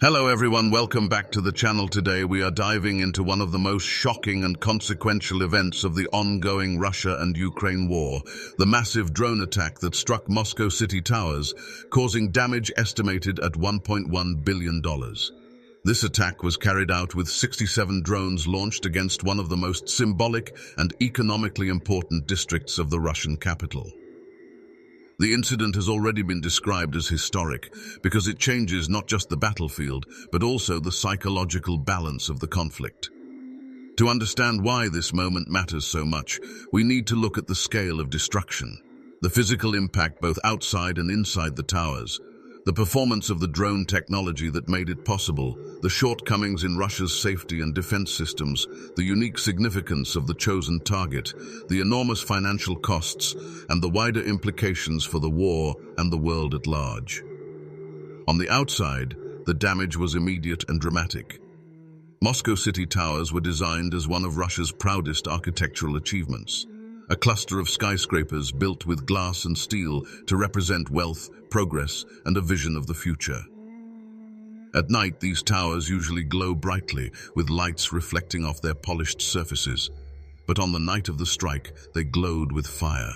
Hello everyone, welcome back to the channel. Today we are diving into one of the most shocking and consequential events of the ongoing Russia and Ukraine war, the massive drone attack that struck Moscow city towers, causing damage estimated at $1.1 billion. This attack was carried out with 67 drones launched against one of the most symbolic and economically important districts of the Russian capital. The incident has already been described as historic because it changes not just the battlefield, but also the psychological balance of the conflict. To understand why this moment matters so much, we need to look at the scale of destruction, the physical impact both outside and inside the towers, the performance of the drone technology that made it possible, the shortcomings in Russia's safety and defense systems, the unique significance of the chosen target, the enormous financial costs, and the wider implications for the war and the world at large. On the outside, the damage was immediate and dramatic. Moscow city towers were designed as one of Russia's proudest architectural achievements. A cluster of skyscrapers built with glass and steel to represent wealth, progress, and a vision of the future. At night, these towers usually glow brightly, with lights reflecting off their polished surfaces. But on the night of the strike, they glowed with fire.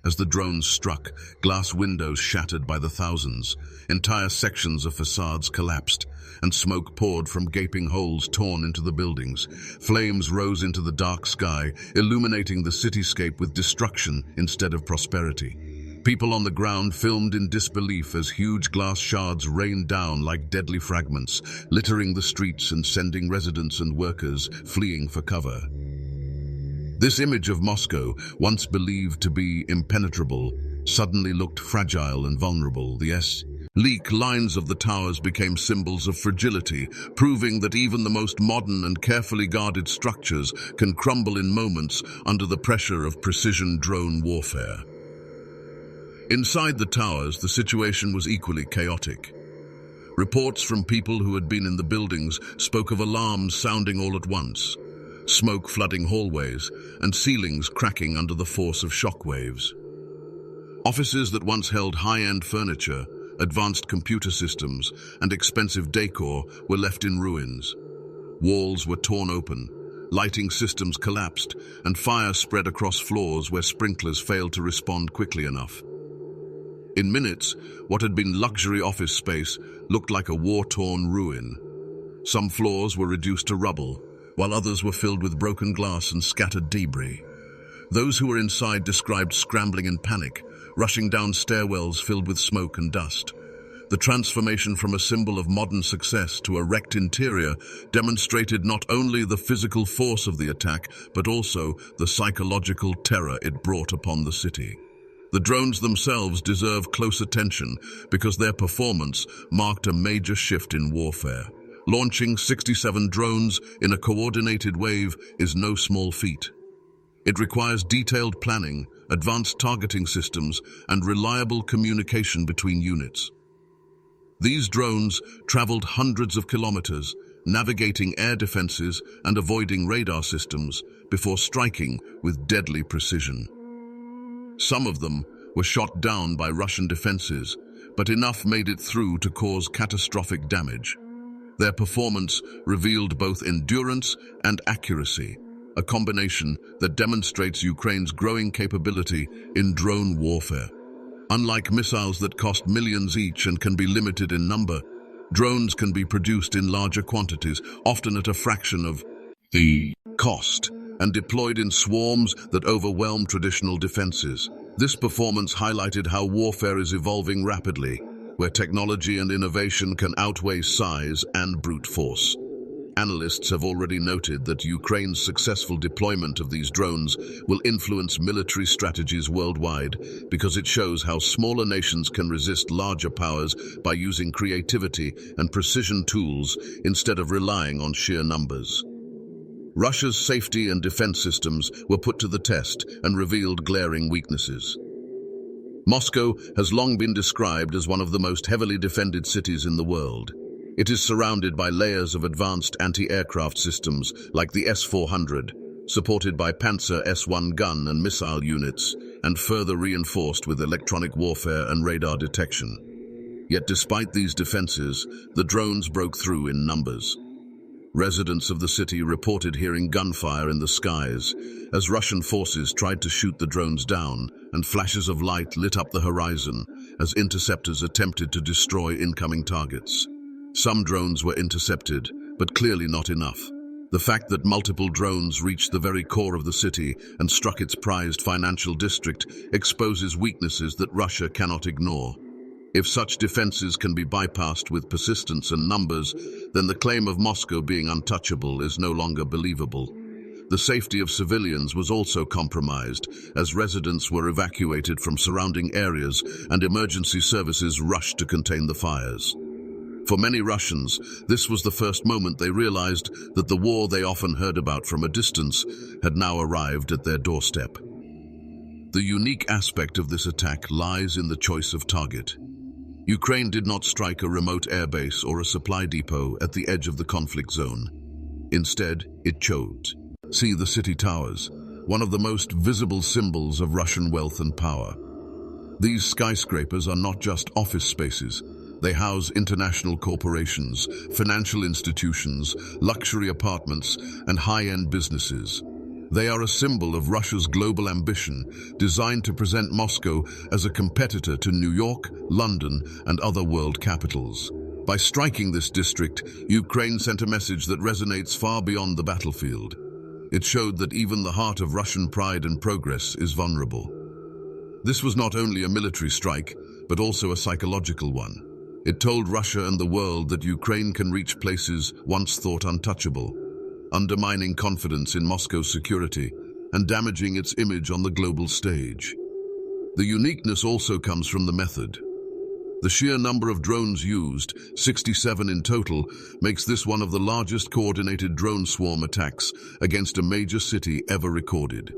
As the drones struck, glass windows shattered by the thousands, entire sections of facades collapsed, and smoke poured from gaping holes torn into the buildings. Flames rose into the dark sky, illuminating the cityscape with destruction instead of prosperity. People on the ground filmed in disbelief as huge glass shards rained down like deadly fragments, littering the streets and sending residents and workers fleeing for cover. This image of Moscow, once believed to be impenetrable, suddenly looked fragile and vulnerable. The sleek lines of the towers became symbols of fragility, proving that even the most modern and carefully guarded structures can crumble in moments under the pressure of precision drone warfare. Inside the towers, the situation was equally chaotic. Reports from people who had been in the buildings spoke of alarms sounding all at once, smoke flooding hallways, and ceilings cracking under the force of shock waves. Offices that once held high-end furniture, advanced computer systems, and expensive decor were left in ruins. Walls were torn open, lighting systems collapsed, and fire spread across floors where sprinklers failed to respond quickly enough. In minutes, what had been luxury office space looked like a war-torn ruin. Some floors were reduced to rubble, while others were filled with broken glass and scattered debris. Those who were inside described scrambling in panic, rushing down stairwells filled with smoke and dust. The transformation from a symbol of modern success to a wrecked interior demonstrated not only the physical force of the attack, but also the psychological terror it brought upon the city. The drones themselves deserve close attention because their performance marked a major shift in warfare. Launching 67 drones in a coordinated wave is no small feat. It requires detailed planning, advanced targeting systems, and reliable communication between units. These drones traveled hundreds of kilometers, navigating air defenses and avoiding radar systems before striking with deadly precision. Some of them were shot down by Russian defenses, but enough made it through to cause catastrophic damage. Their performance revealed both endurance and accuracy, a combination that demonstrates Ukraine's growing capability in drone warfare. Unlike missiles that cost millions each and can be limited in number, drones can be produced in larger quantities, often at a fraction of the cost, and deployed in swarms that overwhelm traditional defenses. This performance highlighted how warfare is evolving rapidly, where technology and innovation can outweigh size and brute force. Analysts have already noted that Ukraine's successful deployment of these drones will influence military strategies worldwide because it shows how smaller nations can resist larger powers by using creativity and precision tools instead of relying on sheer numbers. Russia's safety and defense systems were put to the test and revealed glaring weaknesses. Moscow has long been described as one of the most heavily defended cities in the world. It is surrounded by layers of advanced anti-aircraft systems like the S-400, supported by Panzer S-1 gun and missile units, and further reinforced with electronic warfare and radar detection. Yet despite these defenses, the drones broke through in numbers. Residents of the city reported hearing gunfire in the skies as Russian forces tried to shoot the drones down, and flashes of light lit up the horizon as interceptors attempted to destroy incoming targets. Some drones were intercepted, but clearly not enough. The fact that multiple drones reached the very core of the city and struck its prized financial district exposes weaknesses that Russia cannot ignore. If such defenses can be bypassed with persistence and numbers, then the claim of Moscow being untouchable is no longer believable. The safety of civilians was also compromised, as residents were evacuated from surrounding areas and emergency services rushed to contain the fires. For many Russians, this was the first moment they realized that the war they often heard about from a distance had now arrived at their doorstep. The unique aspect of this attack lies in the choice of target. Ukraine did not strike a remote airbase or a supply depot at the edge of the conflict zone. Instead, it chose. See the city towers, one of the most visible symbols of Russian wealth and power. These skyscrapers are not just office spaces. They house international corporations, financial institutions, luxury apartments, and high-end businesses. They are a symbol of Russia's global ambition, designed to present Moscow as a competitor to New York, London, and other world capitals. By striking this district, Ukraine sent a message that resonates far beyond the battlefield. It showed that even the heart of Russian pride and progress is vulnerable. This was not only a military strike, but also a psychological one. It told Russia and the world that Ukraine can reach places once thought untouchable, undermining confidence in Moscow's security and damaging its image on the global stage. The uniqueness also comes from the method. The sheer number of drones used, 67 in total, makes this one of the largest coordinated drone swarm attacks against a major city ever recorded.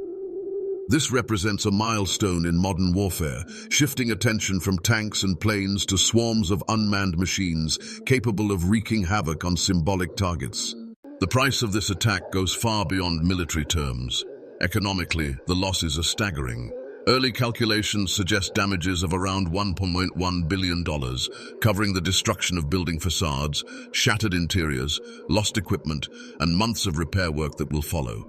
This represents a milestone in modern warfare, shifting attention from tanks and planes to swarms of unmanned machines capable of wreaking havoc on symbolic targets. The price of this attack goes far beyond military terms. Economically, the losses are staggering. Early calculations suggest damages of around $1.1 billion, covering the destruction of building facades, shattered interiors, lost equipment, and months of repair work that will follow.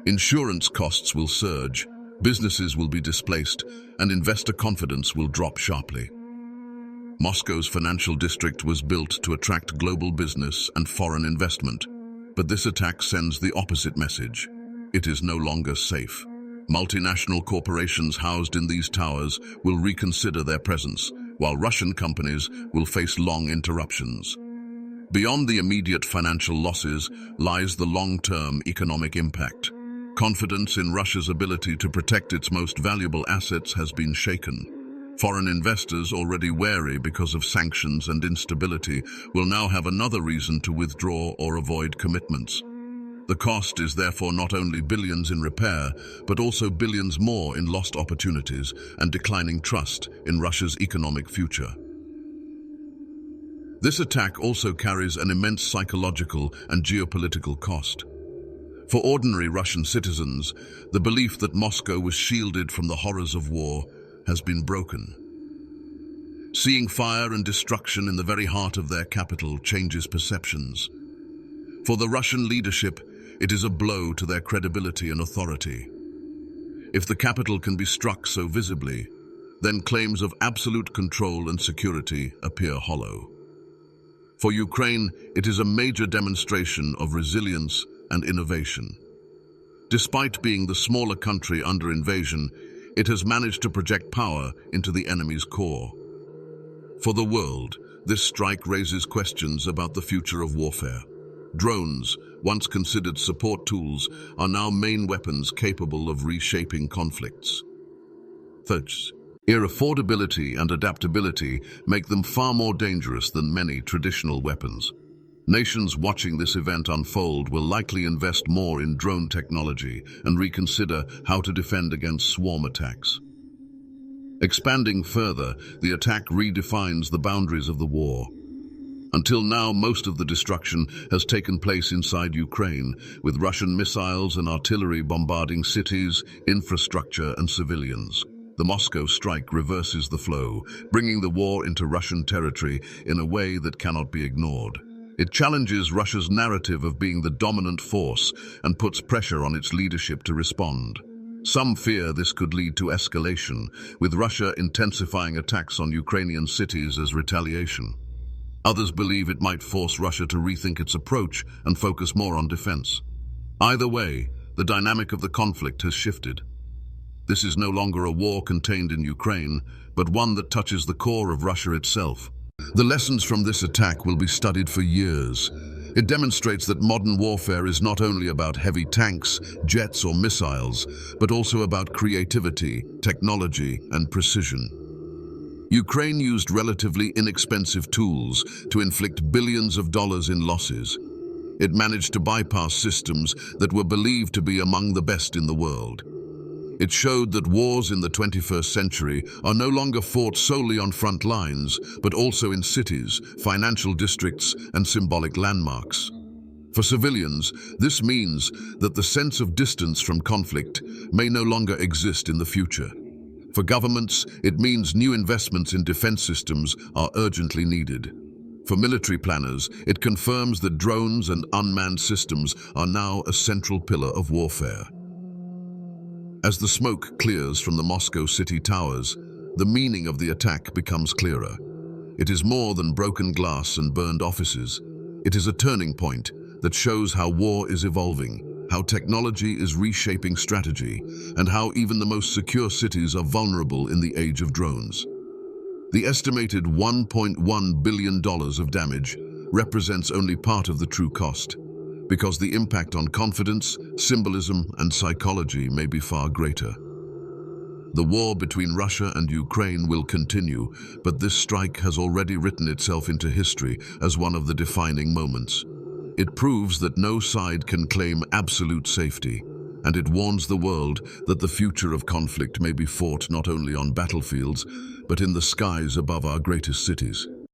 Insurance costs will surge, businesses will be displaced, and investor confidence will drop sharply. Moscow's financial district was built to attract global business and foreign investment. But this attack sends the opposite message. It is no longer safe. Multinational corporations housed in these towers will reconsider their presence, while Russian companies will face long interruptions. Beyond the immediate financial losses lies the long-term economic impact. Confidence in Russia's ability to protect its most valuable assets has been shaken. Foreign investors, already wary because of sanctions and instability, will now have another reason to withdraw or avoid commitments. The cost is therefore not only billions in repair, but also billions more in lost opportunities and declining trust in Russia's economic future. This attack also carries an immense psychological and geopolitical cost. For ordinary Russian citizens, the belief that Moscow was shielded from the horrors of war has been broken. Seeing fire and destruction in the very heart of their capital changes perceptions. For the Russian leadership, it is a blow to their credibility and authority. If the capital can be struck so visibly, then claims of absolute control and security appear hollow. For Ukraine, it is a major demonstration of resilience and innovation. Despite being the smaller country under invasion, it has managed to project power into the enemy's core. For the world, this strike raises questions about the future of warfare. Drones, once considered support tools, are now main weapons capable of reshaping conflicts. Thus, affordability and adaptability make them far more dangerous than many traditional weapons. Nations watching this event unfold will likely invest more in drone technology and reconsider how to defend against swarm attacks. Expanding further, the attack redefines the boundaries of the war. Until now, most of the destruction has taken place inside Ukraine, with Russian missiles and artillery bombarding cities, infrastructure, and civilians. The Moscow strike reverses the flow, bringing the war into Russian territory in a way that cannot be ignored. It challenges Russia's narrative of being the dominant force and puts pressure on its leadership to respond. Some fear this could lead to escalation, with Russia intensifying attacks on Ukrainian cities as retaliation. Others believe it might force Russia to rethink its approach and focus more on defense. Either way, the dynamic of the conflict has shifted. This is no longer a war contained in Ukraine, but one that touches the core of Russia itself. The lessons from this attack will be studied for years. It demonstrates that modern warfare is not only about heavy tanks, jets, or missiles, but also about creativity, technology, and precision. Ukraine used relatively inexpensive tools to inflict billions of dollars in losses. It managed to bypass systems that were believed to be among the best in the world. It showed that wars in the 21st century are no longer fought solely on front lines, but also in cities, financial districts, and symbolic landmarks. For civilians, this means that the sense of distance from conflict may no longer exist in the future. For governments, it means new investments in defense systems are urgently needed. For military planners, it confirms that drones and unmanned systems are now a central pillar of warfare. As the smoke clears from the Moscow city towers, the meaning of the attack becomes clearer. It is more than broken glass and burned offices. It is a turning point that shows how war is evolving, how technology is reshaping strategy, and how even the most secure cities are vulnerable in the age of drones. The estimated $1.1 billion of damage represents only part of the true cost, because the impact on confidence, symbolism, and psychology may be far greater. The war between Russia and Ukraine will continue, but this strike has already written itself into history as one of the defining moments. It proves that no side can claim absolute safety, and it warns the world that the future of conflict may be fought not only on battlefields, but in the skies above our greatest cities.